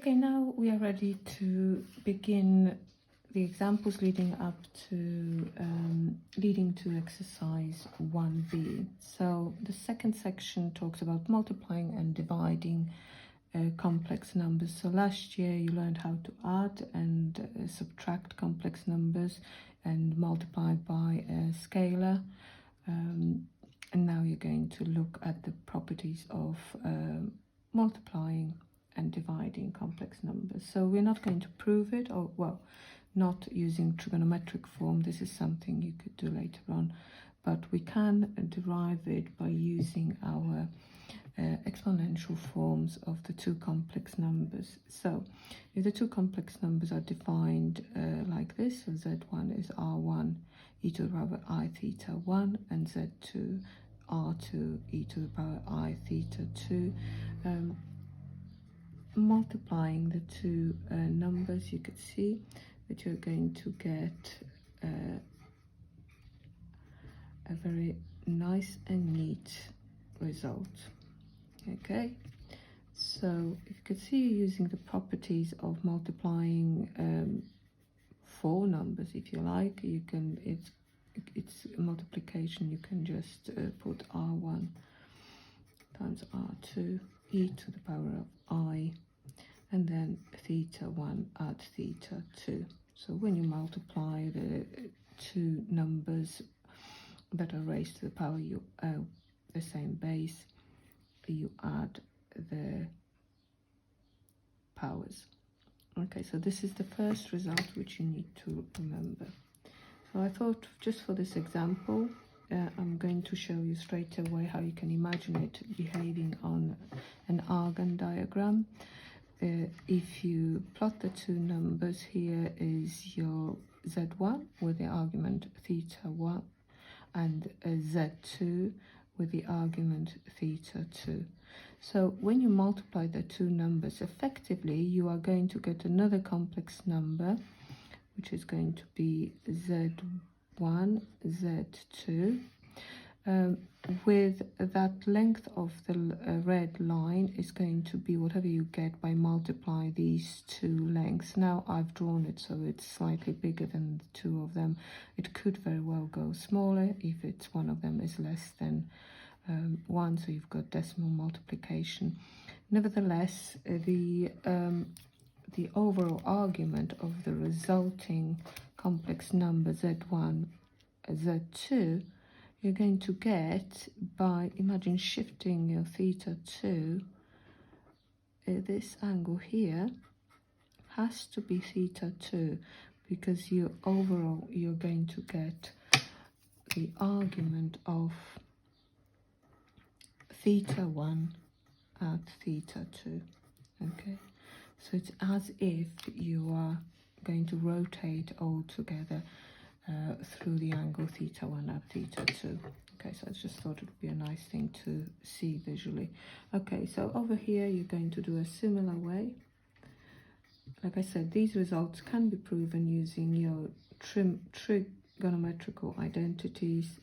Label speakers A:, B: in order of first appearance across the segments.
A: Okay, now we are ready to begin the examples leading to exercise 1b. So the second section talks about multiplying and dividing complex numbers. So last year you learned how to add and subtract complex numbers and multiply by a scalar. And now you're going to look at the properties of multiplying and dividing complex numbers. So we're not going to prove it, or well, not using trigonometric form. This is something you could do later on, but we can derive it by using our exponential forms of the two complex numbers. So if the two complex numbers are defined like this, so z1 is r1 e to the power I theta 1 and z2 r2 e to the power I theta 2, multiplying the two numbers, you could see that you're going to get a very nice and neat result. Okay, so if you could see, using the properties of multiplying four numbers, if you like, you can, it's multiplication, you can just put r1 times r2 e to the power of I, and then theta 1 add theta 2. So when you multiply the two numbers that are raised to the power the same base, you add the powers. Okay, so this is the first result which you need to remember. So I thought, just for this example, I'm going to show you straight away how you can imagine it behaving on an Argand diagram. If you plot the two numbers, here is your z1 with the argument theta 1 and z2 with the argument theta 2. So when you multiply the two numbers, effectively you are going to get another complex number, which is going to be z1, z2, with that length of the red line is going to be whatever you get by multiply these two lengths. Now I've drawn it so it's slightly bigger than the two of them. It could very well go smaller if it's one of them is less than 1, so you've got decimal multiplication. Nevertheless, the overall argument of the resulting complex number z1, z2, you're going to get by, imagine shifting your theta 2, this angle here has to be theta 2, because you're going to get the argument of theta 1 at theta 2. Okay, so it's as if you are going to rotate all together through the angle theta 1 at theta 2. Okay, so I just thought it would be a nice thing to see visually. Okay, so over here you're going to do a similar way. Like I said, these results can be proven using your trigonometrical identities.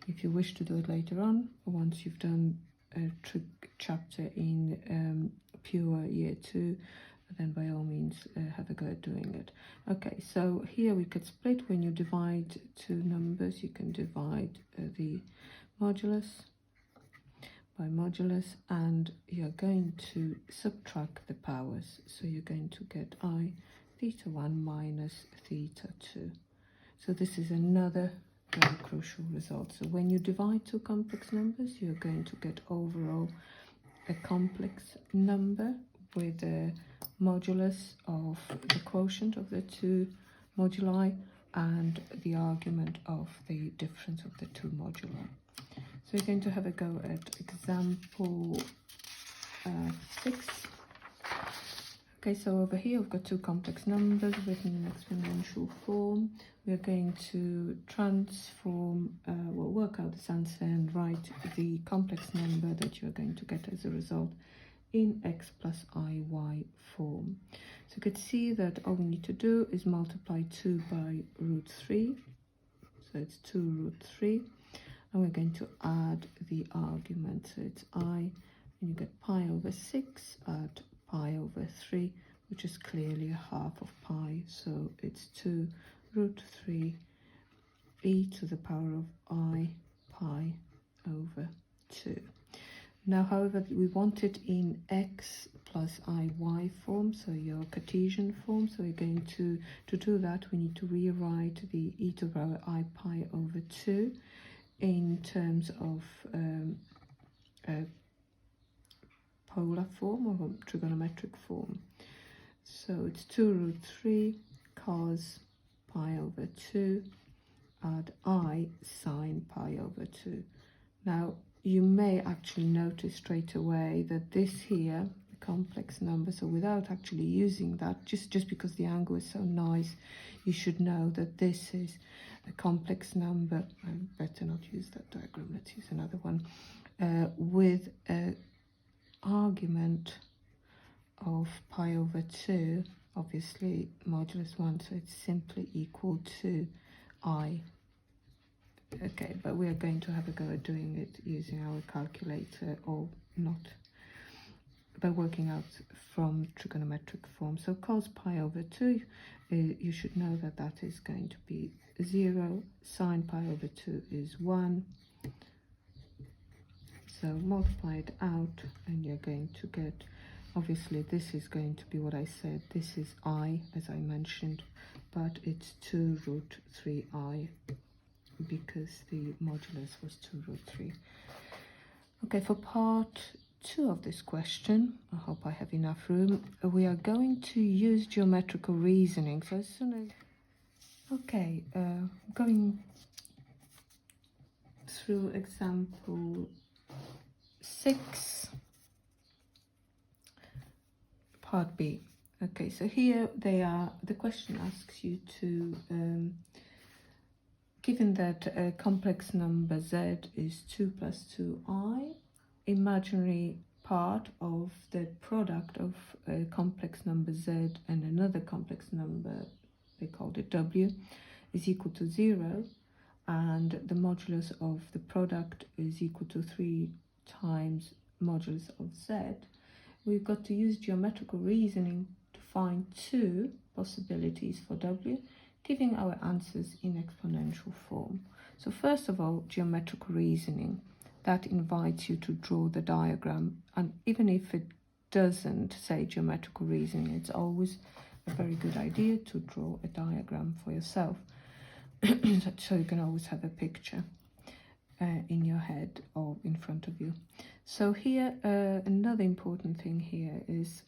A: If you wish to do it later on, once you've done a trig chapter in Pure Year 2, then by all means have a go at doing it. Okay, so here we could split. When you divide two numbers, you can divide the modulus by modulus, and you're going to subtract the powers. So you're going to get I theta 1 minus theta 2. So this is another very crucial result. So when you divide two complex numbers, you're going to get overall a complex number with a modulus of the quotient of the two moduli and the argument of the difference of the two moduli. So we're going to have a go at example 6. Okay, so over here we've got two complex numbers written in exponential form. We're going to transform, work out this answer and write the complex number that you're going to get as a result in x plus iy form. So you could see that all we need to do is multiply 2 by root 3. So it's 2 root 3. And we're going to add the argument. So it's I, and you get pi over 6 at pi over 3, which is clearly a half of pi, so it's 2 root 3 e to the power of I pi over 2. Now, however, we want it in x plus iy form, so your Cartesian form. So we're going to do that, we need to rewrite the e to the power I pi over 2 in terms of polar form or trigonometric form. So it's 2 root 3 cos pi over 2 add I sine pi over 2. Now, you may actually notice straight away that this here, the complex number, so without actually using that, just because the angle is so nice, you should know that this is a complex number. I better not use that diagram, let's use another one, with an argument of pi over 2, obviously modulus 1, so it's simply equal to I. Okay, but we are going to have a go at doing it using our calculator, or not, by working out from trigonometric form. So cos pi over 2, you should know that that is going to be 0, sine pi over 2 is 1. So multiply it out and you're going to get, obviously this is going to be what I said, this is I, as I mentioned, but it's 2 root 3i, because the modulus was 2 root 3. Okay, for part 2 of this question, I hope I have enough room, we are going to use geometrical reasoning. So as soon as, okay, going through example 6, part B. Okay, so here the question asks you to, given that a complex number z is 2 plus 2i, imaginary part of the product of a complex number z and another complex number, they called it w, is equal to 0, and the modulus of the product is equal to 3 times modulus of z, we've got to use geometrical reasoning to find 2 possibilities for w, giving our answers in exponential form. So first of all, geometrical reasoning, that invites you to draw the diagram, and even if it doesn't say geometrical reasoning, it's always a very good idea to draw a diagram for yourself so you can always have a picture in your head or in front of you. So here, another important thing here is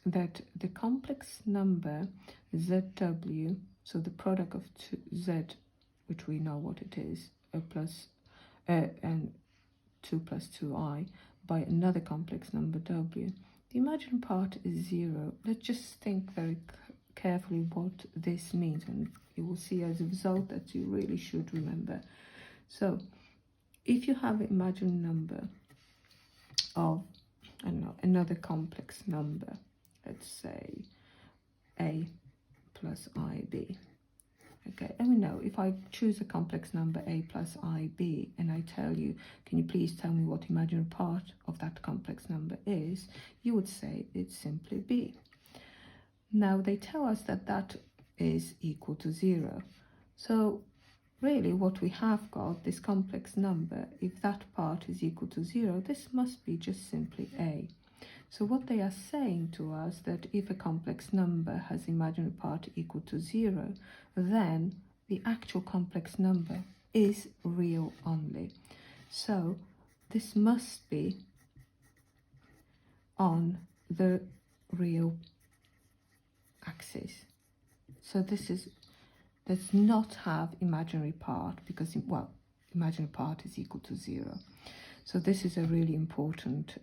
A: that the complex number zw, so the product of z, which we know what it is, and 2 plus 2i, by another complex number w, the imaginary part is 0. Let's just think very carefully what this means, and you will see as a result that you really should remember. So if you have an imaginary number of, I don't know, another complex number, let's say a plus ib, okay, and we know if I choose a complex number a plus ib and I tell you, can you please tell me what imaginary part of that complex number is, you would say it's simply b. Now they tell us that that is equal to 0, so really what we have got, this complex number, if that part is equal to 0, this must be just simply a. So what they are saying to us, that if a complex number has imaginary part equal to 0, then the actual complex number is real only. So this must be on the real axis. So this does not have imaginary part, because, well, imaginary part is equal to 0. So this is a really important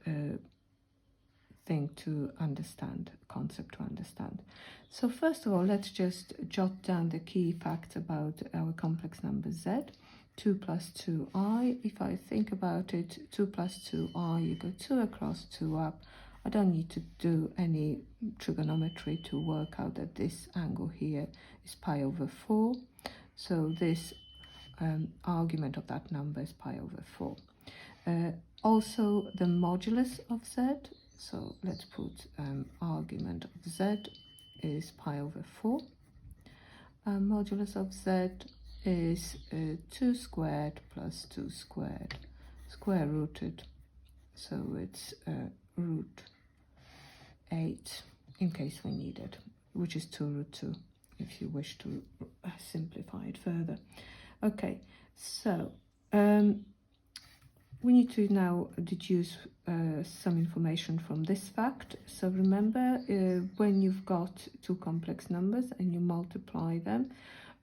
A: thing to understand, concept to understand. So first of all, let's just jot down the key facts about our complex number z. 2 plus 2i, if I think about it, 2 plus 2i, you go 2 across, 2 up. I don't need to do any trigonometry to work out that this angle here is pi over 4. So this argument of that number is pi over 4. Also, the modulus of z, So let's put argument of z is pi over 4. Modulus of z is 2 squared plus 2 squared, square rooted. So it's root 8 in case we need it, which is 2 root 2 if you wish to simplify it further. Okay, so we need to now deduce some information from this fact. So remember, when you've got two complex numbers and you multiply them,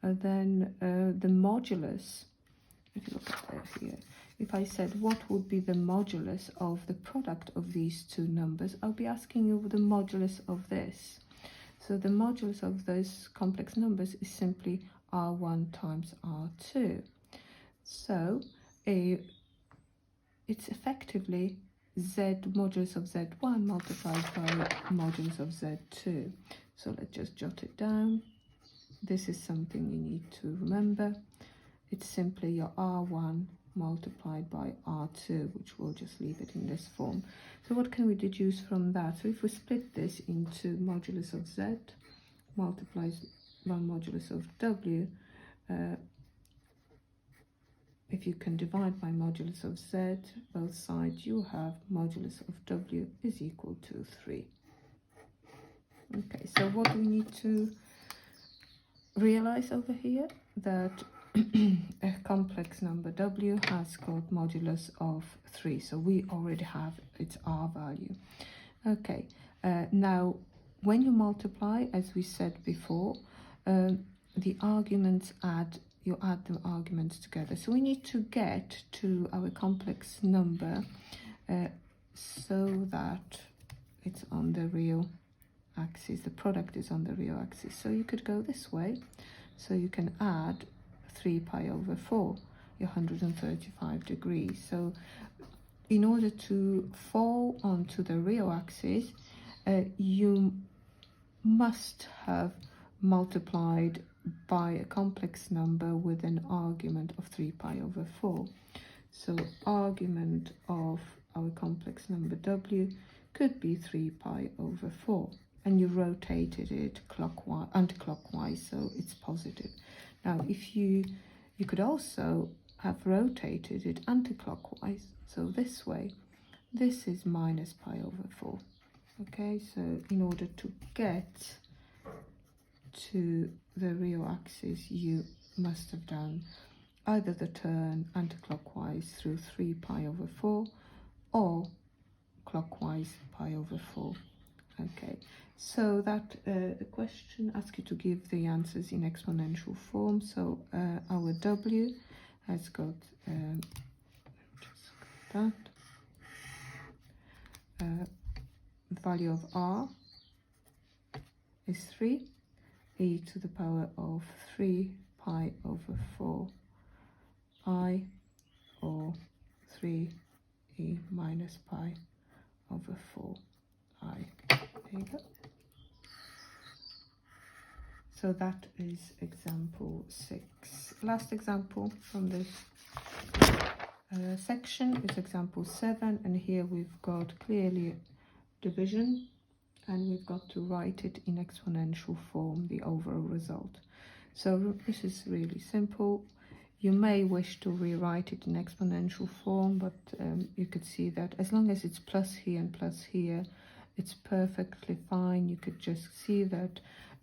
A: then the modulus, if you look at that here, if I said what would be the modulus of the product of these two numbers, I'll be asking you the modulus of this. So the modulus of those complex numbers is simply R1 times R2. So it's effectively z modulus of z1 multiplied by modulus of z2. So let's just jot it down. This is something you need to remember. It's simply your R1 multiplied by R2, which we'll just leave it in this form. So what can we deduce from that? So if we split this into modulus of z multiplies by modulus of w, if you can divide by modulus of z, both sides, you have modulus of w is equal to 3. Okay, so what do we need to realize over here? That a complex number w has got modulus of 3, so we already have its r value. Okay, now when you multiply, as we said before, the arguments you add the arguments together. So we need to get to our complex number so that it's on the real axis, the product is on the real axis. So you could go this way. So you can add 3 pi over 4, your 135 degrees. So in order to fall onto the real axis, you must have multiplied by a complex number with an argument of 3 pi over 4. So argument of our complex number w could be 3 pi over 4, and you rotated it clockwise, anti-clockwise, so it's positive. Now if you could also have rotated it anti-clockwise, so this way, this is minus pi over 4. Okay, so in order to get to the real axis, you must have done either the turn anti-clockwise through 3 pi over 4 or clockwise pi over 4. Okay, so that the question asks you to give the answers in exponential form. So our w has got the value of r is 3, e to the power of 3 pi over 4 I, or 3 e minus pi over 4 I. There you go. So that is example 6. Last example from this section is example 7, and here we've got clearly division, and we've got to write it in exponential form, the overall result. So this is really simple. You may wish to rewrite it in exponential form, but you could see that as long as it's plus here and plus here, it's perfectly fine. You could just see that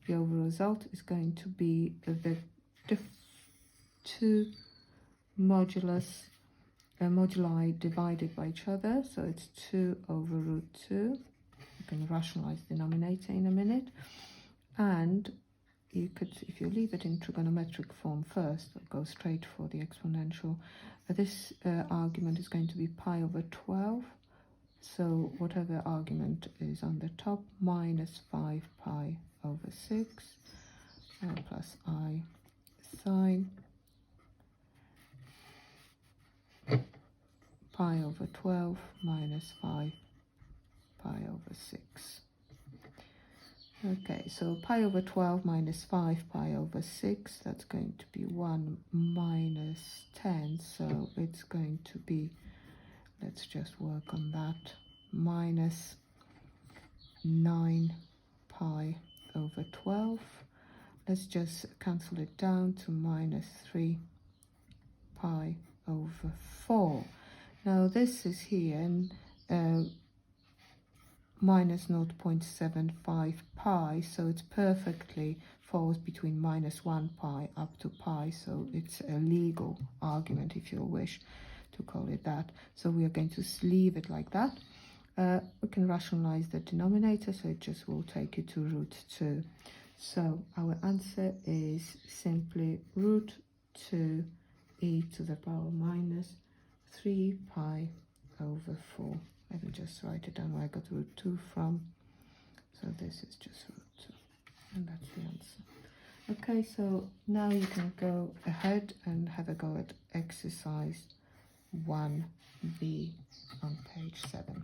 A: the overall result is going to be the two moduli divided by each other. So it's 2 over root 2. You can rationalize the denominator in a minute. And you could, if you leave it in trigonometric form first, go straight for the exponential. This argument is going to be pi over 12. So whatever argument is on the top, minus 5 pi over 6 plus I sine pi over 12 minus 5 pi over 6. Okay, so pi over 12 minus 5 pi over 6, that's going to be 1 minus 10, so it's going to be, let's just work on that, minus 9 pi over 12. Let's just cancel it down to minus 3 pi over 4. Now this is here, and minus 0.75 pi, so it's perfectly falls between minus 1 pi up to pi, so it's a legal argument if you wish to call it that. So we are going to leave it like that. We can rationalize the denominator, so it just will take you to root 2. So our answer is simply root 2 e to the power minus 3 pi over 4. Let me just write it down where I got root 2 from. So this is just root 2, and that's the answer. Okay, so now you can go ahead and have a go at exercise 1b on page 7.